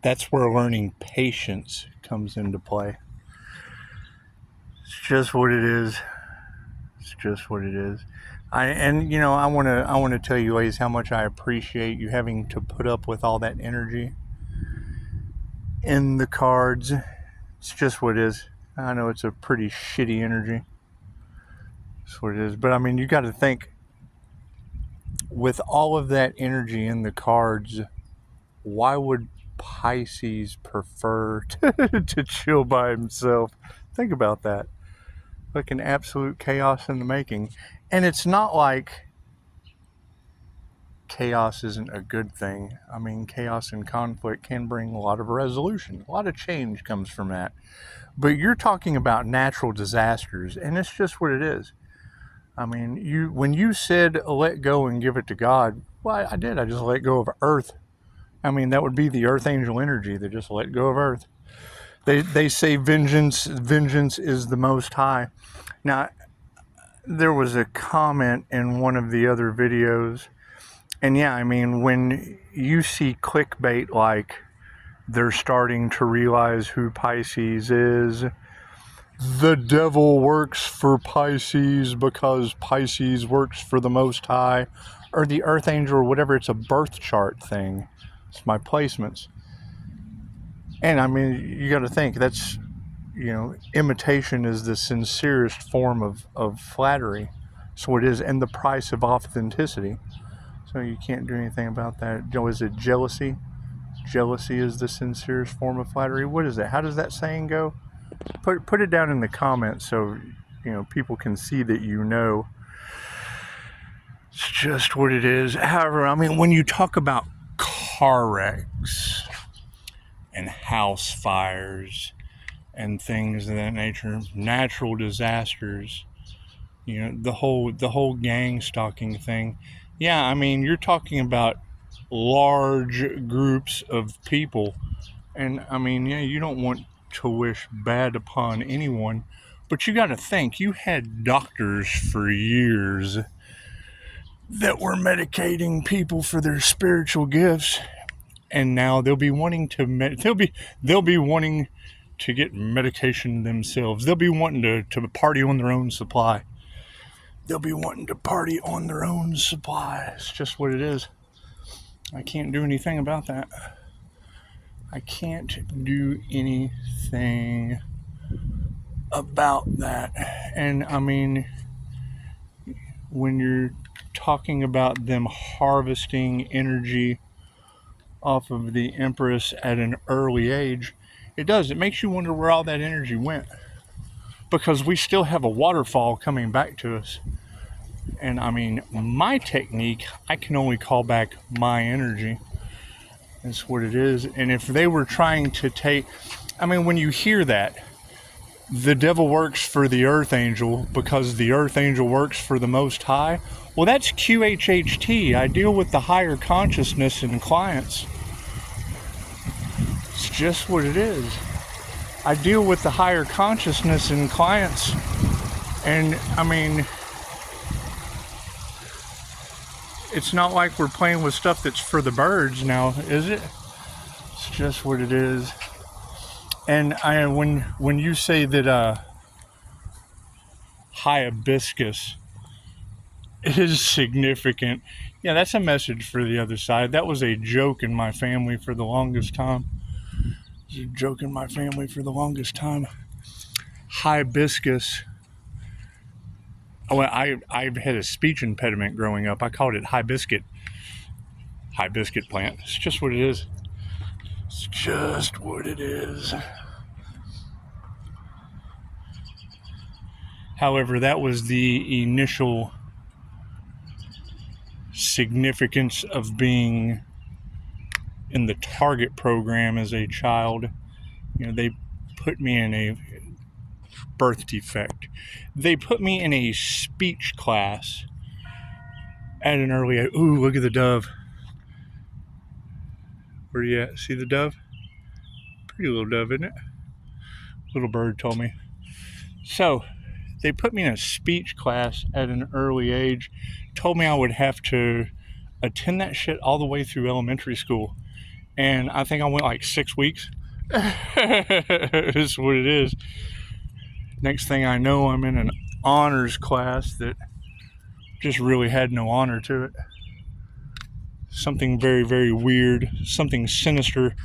That's where learning patience comes into play. It's just what it is. It's just what it is. I want to tell you, ladies, how much I appreciate you having to put up with all that energy in the cards. It's just what it is. I know it's a pretty shitty energy. That's what it is. But I mean, you got to think, with all of that energy in the cards, why would Pisces prefer to chill by himself? Think about that. Like an absolute chaos in the making. And it's not like chaos isn't a good thing. I mean, chaos and conflict can bring a lot of resolution. A lot of change comes from that. But you're talking about natural disasters, and it's just what it is. I mean, when you said let go and give it to God, well, I did. I just let go of Earth. I mean, that would be the Earth Angel energy. They just let go of Earth. They say vengeance is the Most High. Now, there was a comment in one of the other videos, and yeah, I mean, when you see clickbait like they're starting to realize who Pisces is, the devil works for Pisces because Pisces works for the Most High, or the Earth Angel, or whatever, it's a birth chart thing. It's my placements. And I mean, you got to think, that's, imitation is the sincerest form of flattery. So it is, and the price of authenticity. So you can't do anything about that. Is it jealousy? Jealousy is the sincerest form of flattery. What is it? How does that saying go? Put it down in the comments so people can see that you know. It's just what it is. However, I mean, when you talk about car wrecks and house fires and things of that nature, natural disasters, the whole gang stalking thing. Yeah, I mean, you're talking about large groups of people, and I mean, yeah, you don't want to wish bad upon anyone, but you got to think, you had doctors for years that were medicating people for their spiritual gifts, and now they'll be wanting to get medication themselves. They'll be wanting to party on their own supply. They'll be wanting to party on their own supply. It's just what it is. I can't do anything about that. I can't do anything about that. And I mean, when you're talking about them harvesting energy off of the Empress at an early age, it makes you wonder where all that energy went. Because we still have a waterfall coming back to us. And I mean, my technique, I can only call back my energy. That's what it is. And if they were trying to when you hear that, the devil works for the Earth Angel because the Earth Angel works for the Most High. Well, that's QHHT. I deal with the higher consciousness in clients. It's just what it is. I deal with the higher consciousness in clients. And I mean, it's not like we're playing with stuff that's for the birds now, is it? It's just what it is. And when you say that hibiscus is significant, yeah, that's a message for the other side. That was a joke in my family for the longest time. It was a joke in my family for the longest time. Hibiscus. Oh, I've had a speech impediment growing up. I called it hibiscus plant. It's just what it is. It's just what it is. However, that was the initial significance of being in the target program as a child. They put me in a birth defect. They put me in a speech class at an early age. Ooh, look at the dove. Where you at? See the dove? Pretty little dove, isn't it? Little bird told me. So, they put me in a speech class at an early age, told me I would have to attend that shit all the way through elementary school. And I think I went like 6 weeks. Is what it is. Next thing I know, I'm in an honors class that just really had no honor to it. Something very, very weird, something sinister,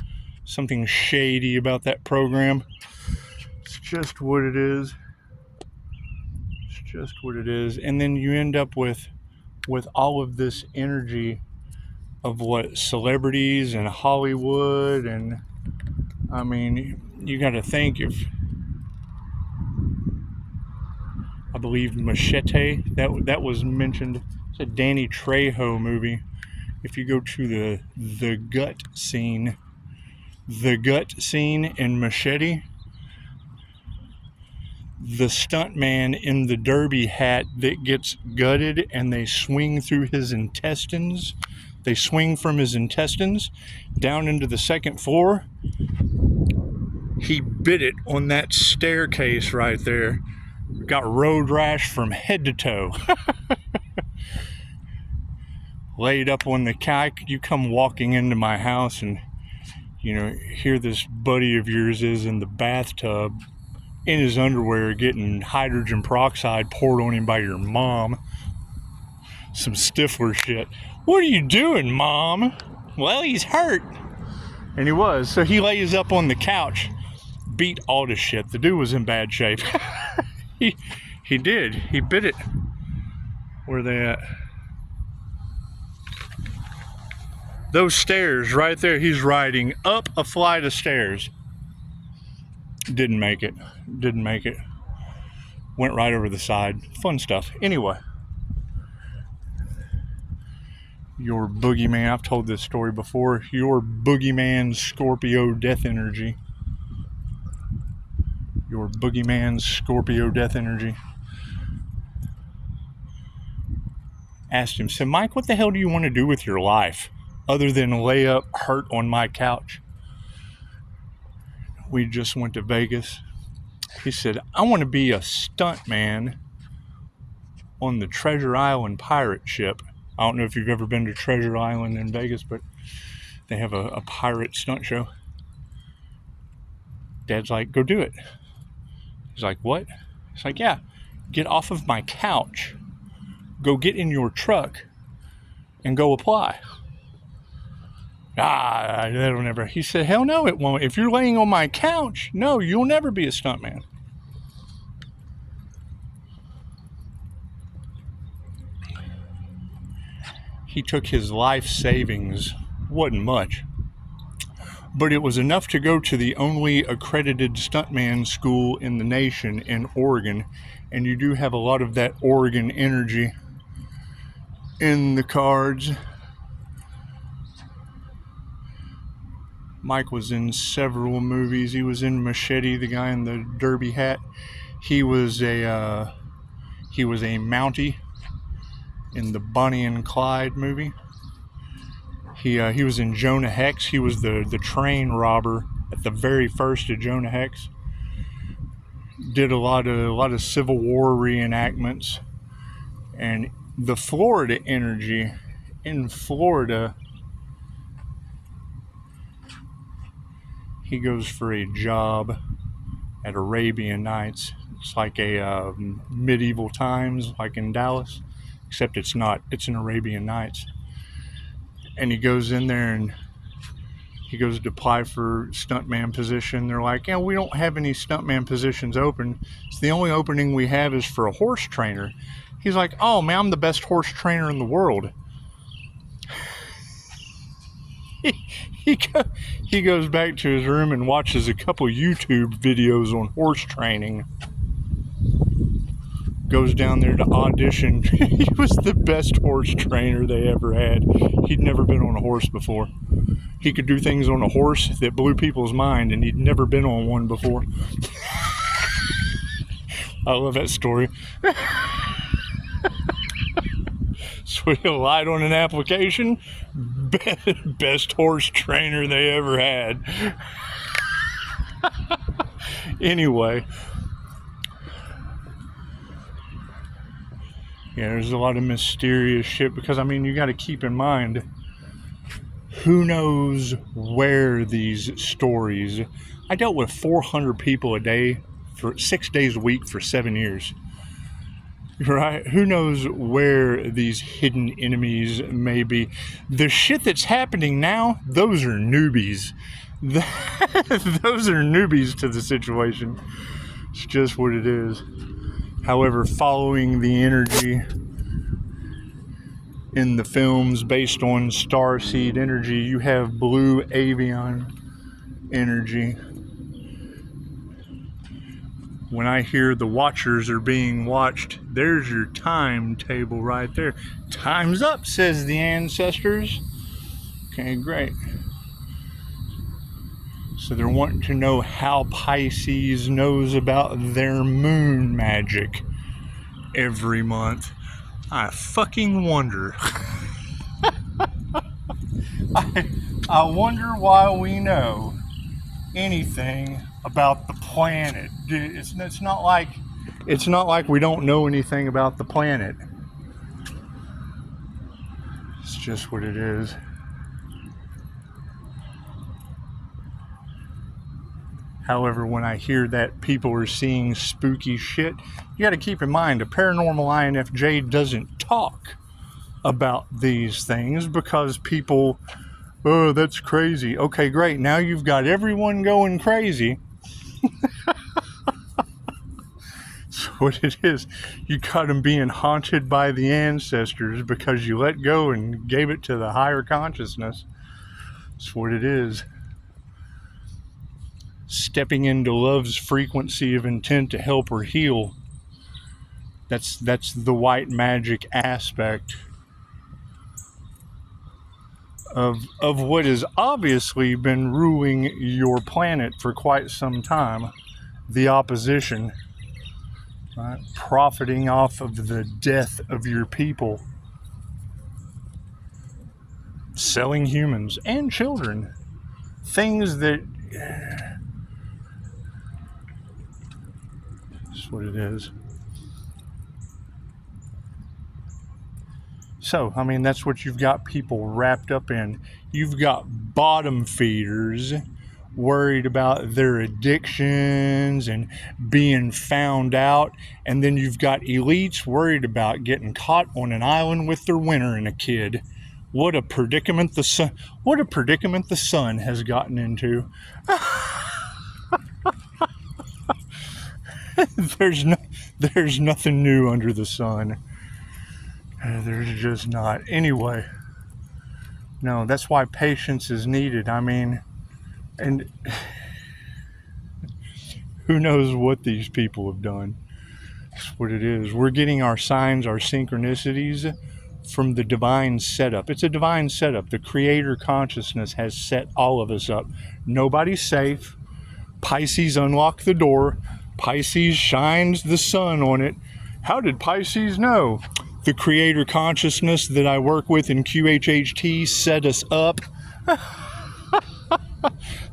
something shady about that program. It's just what it is. It's just what it is. And then you end up with all of this energy of what celebrities and Hollywood, and I mean, you got to think, if I believe Machete, that was mentioned. It's a Danny Trejo movie. If you go to the gut scene in Machete, the stuntman in the derby hat that gets gutted and they swing through his intestines. They swing from his intestines down into the second floor. He bit it on that staircase right there. Got road rash from head to toe. Laid up on the couch. You come walking into my house and, you know, here this buddy of yours is in the bathtub in his underwear getting hydrogen peroxide poured on him by your mom. Some Stifler shit. What are you doing, Mom? Well, he's hurt. And he was. So he lays up on the couch, beat all the shit. The dude was in bad shape. He did. He bit it. Where are they at? Those stairs right there, he's riding up a flight of stairs. Didn't make it. Didn't make it. Went right over the side. Fun stuff. Anyway. Your boogeyman, I've told this story before. Your boogeyman Scorpio death energy. Your boogeyman Scorpio death energy. Asked him, said, Mike, what the hell do you want to do with your life other than lay up hurt on my couch? We just went to Vegas. He said, I want to be a stuntman on the Treasure Island pirate ship. I don't know if you've ever been to Treasure Island in Vegas, but they have a pirate stunt show. Dad's like, go do it. He's like, what? He's like, yeah, get off of my couch, go get in your truck, and go apply. That'll never. He said, hell no, it won't. If you're laying on my couch, no, you'll never be a stuntman. He took his life savings, wasn't much, but it was enough to go to the only accredited stuntman school in the nation in Oregon, and you do have a lot of that Oregon energy in the cards. Mike was in several movies. He was in Machete, the guy in the derby hat. He was a Mountie in the Bonnie and Clyde movie. He was in Jonah Hex. He was the train robber at the very first of Jonah Hex. Did a lot of Civil War reenactments. And the Florida energy in Florida, he goes for a job at Arabian Nights. It's like a medieval times, like in Dallas, except it's not. It's in Arabian Nights. And he goes in there and he goes to apply for stuntman position. They're like, yeah, we don't have any stuntman positions open. So the only opening we have is for a horse trainer. He's like, oh man, I'm the best horse trainer in the world. He goes back to his room and watches a couple YouTube videos on horse training. Goes down there to audition. He was the best horse trainer they ever had. He'd never been on a horse before. He could do things on a horse that blew people's mind, and he'd never been on one before. I love that story. So he lied on an application. Best horse trainer they ever had. Anyway. Yeah, there's a lot of mysterious shit because, I mean, you got to keep in mind Who knows where these stories... I dealt with 400 people a day for 6 days a week for 7 years. Right? Who knows where these hidden enemies may be? The shit that's happening now, those are newbies. Those are newbies to the situation. It's just what it is. However, following the energy in the films based on starseed energy, you have blue avian energy. When I hear the watchers are being watched, there's your timetable right there. Time's up, says the ancestors. Okay, great. So they're wanting to know how Pisces knows about their moon magic every month. I fucking wonder. I wonder why we know anything about the planet. It's not like we don't know anything about the planet. It's just what it is. However, when I hear that people are seeing spooky shit, you got to keep in mind a paranormal INFJ doesn't talk about these things because people, oh, that's crazy. Okay, great. Now you've got everyone going crazy. That's what it is. You got them being haunted by the ancestors because you let go and gave it to the higher consciousness. That's what it is. Stepping into love's frequency of intent to help her heal. That's the white magic aspect of what has obviously been ruling your planet for quite some time. The opposition, right? Profiting off of the death of your people. Selling humans and children. Things that... That's what it is. So, I mean, that's what you've got people wrapped up in. You've got bottom feeders worried about their addictions and being found out. And then you've got elites worried about getting caught on an island with their winner and a kid. What a predicament the sun has gotten into. There's nothing new under the sun. There's just not. Anyway, no, that's why patience is needed. I mean, and who knows what these people have done. That's what it is. We're getting our signs, our synchronicities from the divine setup. It's a divine setup. The creator consciousness has set all of us up. Nobody's safe. Pisces unlocked the door. Pisces shines the sun on it. How did Pisces know? The creator consciousness that I work with in QHHT set us up.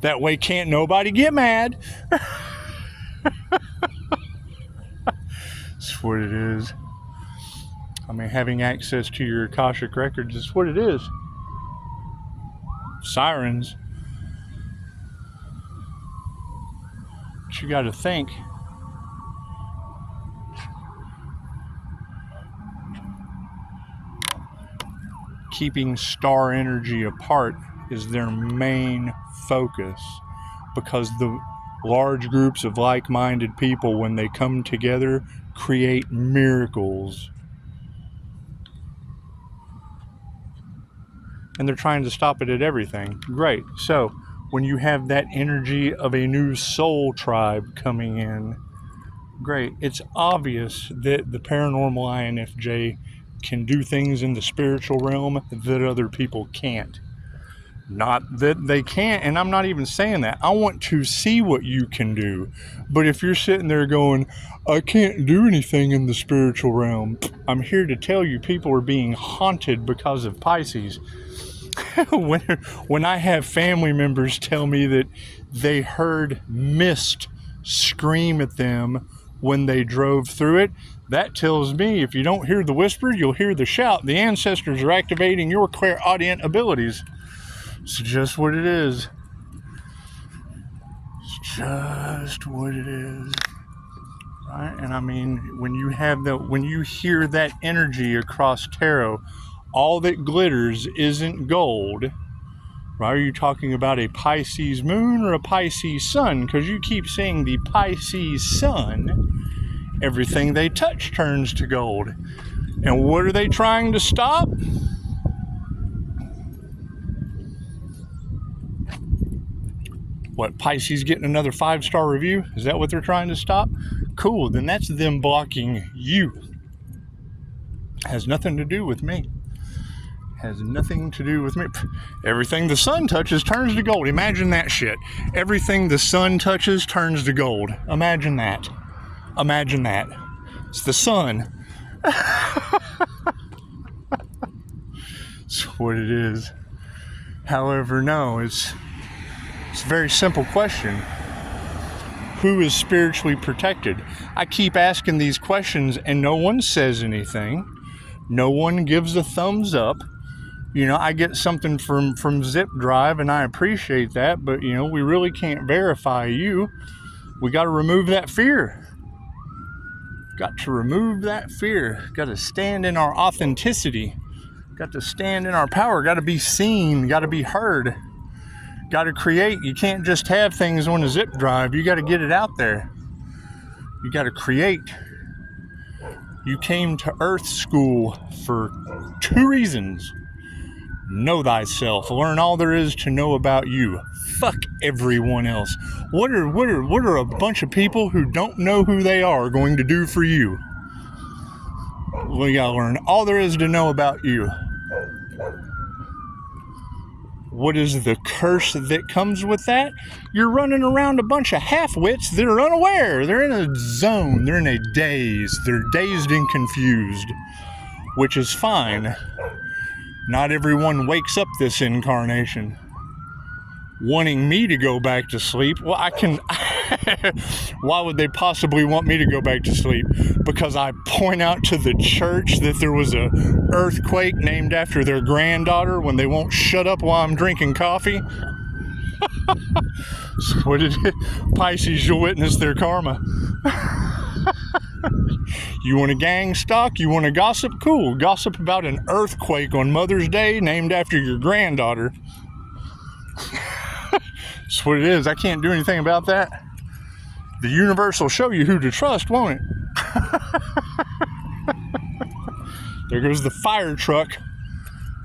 That way can't nobody get mad. That's what it is. I mean, having access to your Akashic records is what it is. Sirens. But you got to think. Keeping star energy apart is their main focus, because the large groups of like-minded people, when they come together, create miracles. And they're trying to stop it at everything. Great. So when you have that energy of a new soul tribe coming in, great. It's obvious that the paranormal INFJ can do things in the spiritual realm that other people can't. Not that they can't, and I'm not even saying that. I want to see what you can do. But if you're sitting there going, I can't do anything in the spiritual realm, I'm here to tell you people are being haunted because of Pisces. When I have family members tell me that they heard mist scream at them when they drove through it, that tells me if you don't hear the whisper, you'll hear the shout. The ancestors are activating your clairaudient abilities. It's just what it is. It's just what it is. Right? And I mean, when you hear that energy across tarot, all that glitters isn't gold. Right? Are you talking about a Pisces moon or a Pisces sun? Because you keep saying the Pisces sun, everything they touch turns to gold. And what are they trying to stop? What, Pisces getting another 5-star review? Is that what they're trying to stop? Cool, then that's them blocking you. Has nothing to do with me. Has nothing to do with me. Everything the sun touches turns to gold. Imagine that shit. Everything the sun touches turns to gold. Imagine that. Imagine that. It's the sun. It's what it is. However, no, it's a very simple question. Who is spiritually protected? I keep asking these questions and no one says anything. No one gives a thumbs up. You know, I get something from Zip Drive and I appreciate that, but you know, we really can't verify you. We got to remove that fear. Got to remove that fear. Got to stand in our authenticity. Got to stand in our power. Got to be seen. Got to be heard. Got to create. You can't just have things on a zip drive. You got to get it out there. You got to create. You came to Earth School for 2 reasons. Know thyself. Learn all there is to know about you. Fuck everyone else. What are a bunch of people who don't know who they are going to do for you? Well, you gotta learn all there is to know about you. What is the curse that comes with that? You're running around a bunch of half-wits that are unaware. They're in a zone. They're in a daze. They're dazed and confused, which is fine. Not everyone wakes up this incarnation wanting me to go back to sleep. Well, I can... Why would they possibly want me to go back to sleep? Because I point out to the church that there was a earthquake named after their granddaughter when they won't shut up while I'm drinking coffee? So what did it? Pisces, you'll witness their karma. You want a gang stalk? You want to gossip? Cool. Gossip about an earthquake on Mother's Day named after your granddaughter. That's what it is. I can't do anything about that. The universe will show you who to trust, won't it? There goes the fire truck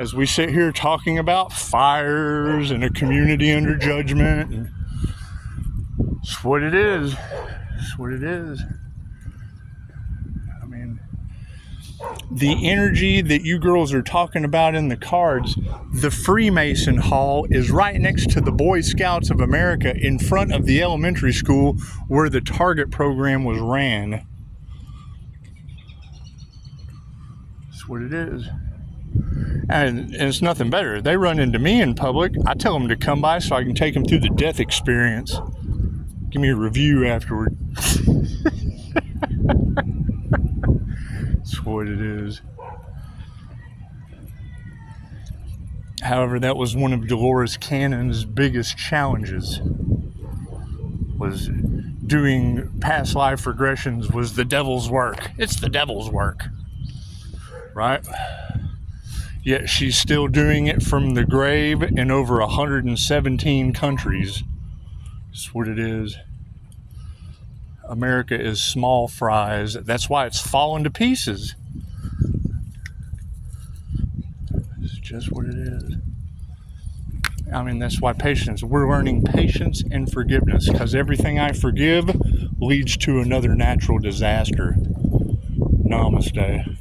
as we sit here talking about fires and a community under judgment. And it's what it is. It's what it is. I mean, the energy that you girls are talking about in the cards, the Freemason Hall is right next to the Boy Scouts of America in front of the elementary school where the Target program was ran. That's what it is. And it's nothing better. They run into me in public. I tell them to come by so I can take them through the death experience. Give me a review afterward. That's what it is. However, that was one of Dolores Cannon's biggest challenges. Was doing past life regressions was the devil's work. It's the devil's work. Right? Yet she's still doing it from the grave in over 117 countries. That's what it is. America is small fries. That's why it's fallen to pieces. It's just what it is. I mean, that's why patience. We're learning patience and forgiveness, because everything I forgive leads to another natural disaster. Namaste.